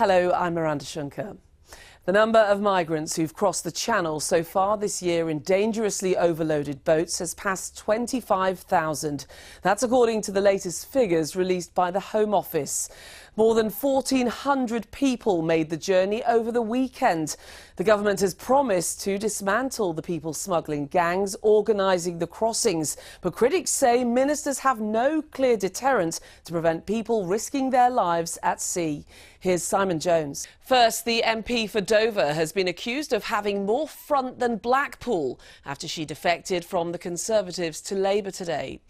Hello, I'm Miranda Schunke. The number of migrants who've crossed the Channel so far this year in dangerously overloaded boats has passed 25,000. That's according to the latest figures released by the Home Office. More than 1,400 people made the journey over the weekend. The government has promised to dismantle the people smuggling gangs organising the crossings. But critics say ministers have no clear deterrent to prevent people risking their lives at sea. Here's Simon Jones. First, the MP for Dover has been accused of having more front than Blackpool after she defected from the Conservatives to Labour today.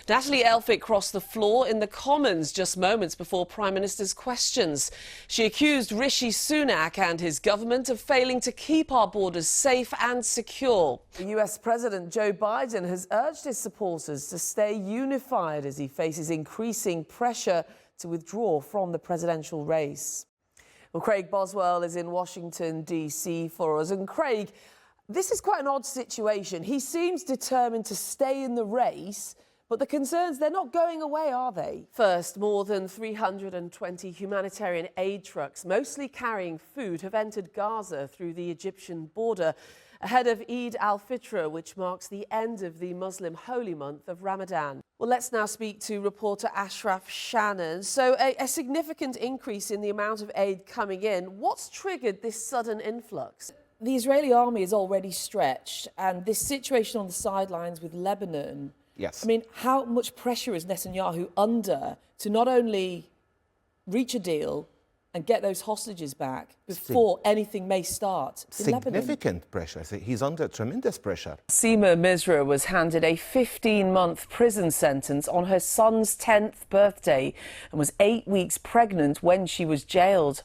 Natalie Elphicke crossed the floor in the Commons just moments before Prime Minister's questions. She accused Rishi Sunak and his government of failing to keep our borders safe and secure. US President Joe Biden has urged his supporters to stay unified as he faces increasing pressure to withdraw from the presidential race. Well, Craig Boswell is in Washington, D.C. for us. And Craig, this is quite an odd situation. He seems determined to stay in the race, but the concerns, they're not going away, are they? First, more than 320 humanitarian aid trucks, mostly carrying food, have entered Gaza through the Egyptian border ahead of Eid al-Fitr, which marks the end of the Muslim holy month of Ramadan. Well, let's now speak to reporter Ashraf Shannon. So a significant increase in the amount of aid coming in. What's triggered this sudden influx? The Israeli army is already stretched, and this situation on the sidelines with Lebanon. Yes. I mean, how much pressure is Netanyahu under to not only reach a deal and get those hostages back before anything may start in Lebanon? Significant pressure. He's under tremendous pressure. Seema Misra was handed a 15-month prison sentence on her son's 10th birthday and was 8 weeks pregnant when she was jailed.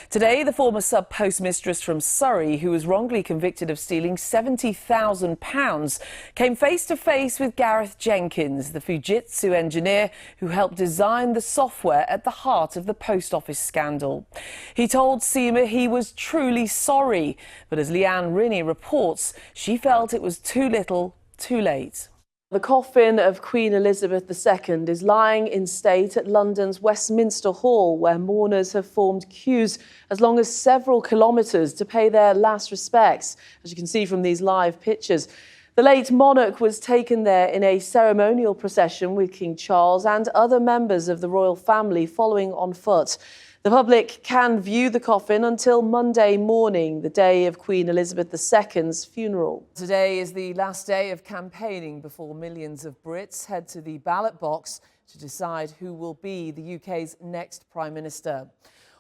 Today, the former sub-postmistress from Surrey, who was wrongly convicted of stealing £70,000, came face-to-face with Gareth Jenkins, the Fujitsu engineer who helped design the software at the heart of the post office scandal. He told Seema he was truly sorry, but as Leanne Rinney reports, she felt it was too little, too late. The coffin of Queen Elizabeth II is lying in state at London's Westminster Hall, where mourners have formed queues as long as several kilometres to pay their last respects, as you can see from these live pictures. The late monarch was taken there in a ceremonial procession with King Charles and other members of the royal family following on foot. The public can view the coffin until Monday morning, the day of Queen Elizabeth II's funeral. Today is the last day of campaigning before millions of Brits head to the ballot box to decide who will be the UK's next Prime Minister.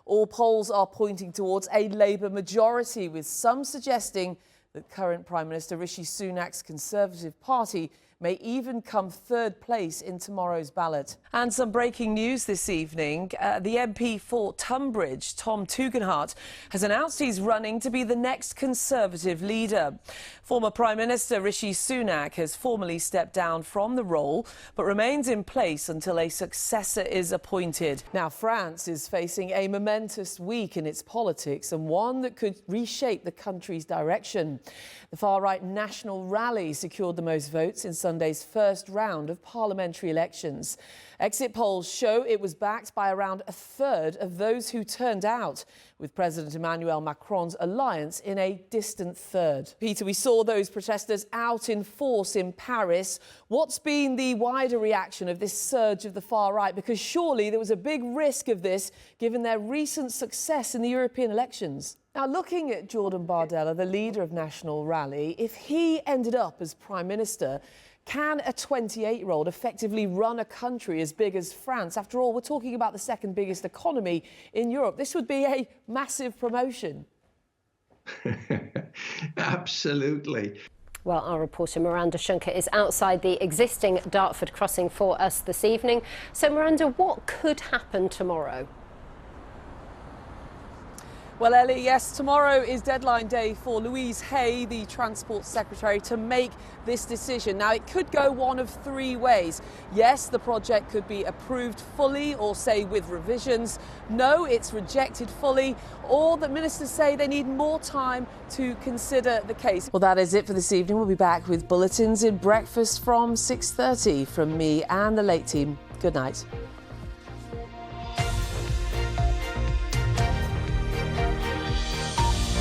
All polls are pointing towards a Labour majority, with some suggesting that current Prime Minister Rishi Sunak's Conservative Party may even come third place in tomorrow's ballot. And some breaking news this evening. The MP for Tunbridge, Tom Tugendhat, has announced he's running to be the next Conservative leader. Former Prime Minister Rishi Sunak has formally stepped down from the role, but remains in place until a successor is appointed. Now, France is facing a momentous week in its politics, and one that could reshape the country's direction. The far-right National Rally secured the most votes in Sunday's first round of parliamentary elections. Exit polls show it was backed by around a third of those who turned out, with President Emmanuel Macron's alliance in a distant third. Peter, we saw those protesters out in force in Paris. What's been the wider reaction of this surge of the far right? Because surely there was a big risk of this, given their recent success in the European elections. Now, looking at Jordan Bardella, the leader of National Rally, if he ended up as Prime Minister, can a 28-year-old effectively run a country as big as France? After all, we're talking about the second biggest economy in Europe. This would be a massive promotion. Absolutely. Well, our reporter Miranda Schunke is outside the existing Dartford crossing for us this evening. So, Miranda, what could happen tomorrow? Well, Ellie, yes, tomorrow is deadline day for Louise Hay, the Transport Secretary, to make this decision. Now, it could go one of three ways. Yes, the project could be approved fully, or say with revisions. No, it's rejected fully, or the ministers say they need more time to consider the case. Well, that is it for this evening. We'll be back with bulletins in breakfast from 6:30 from me and the late team. Good night.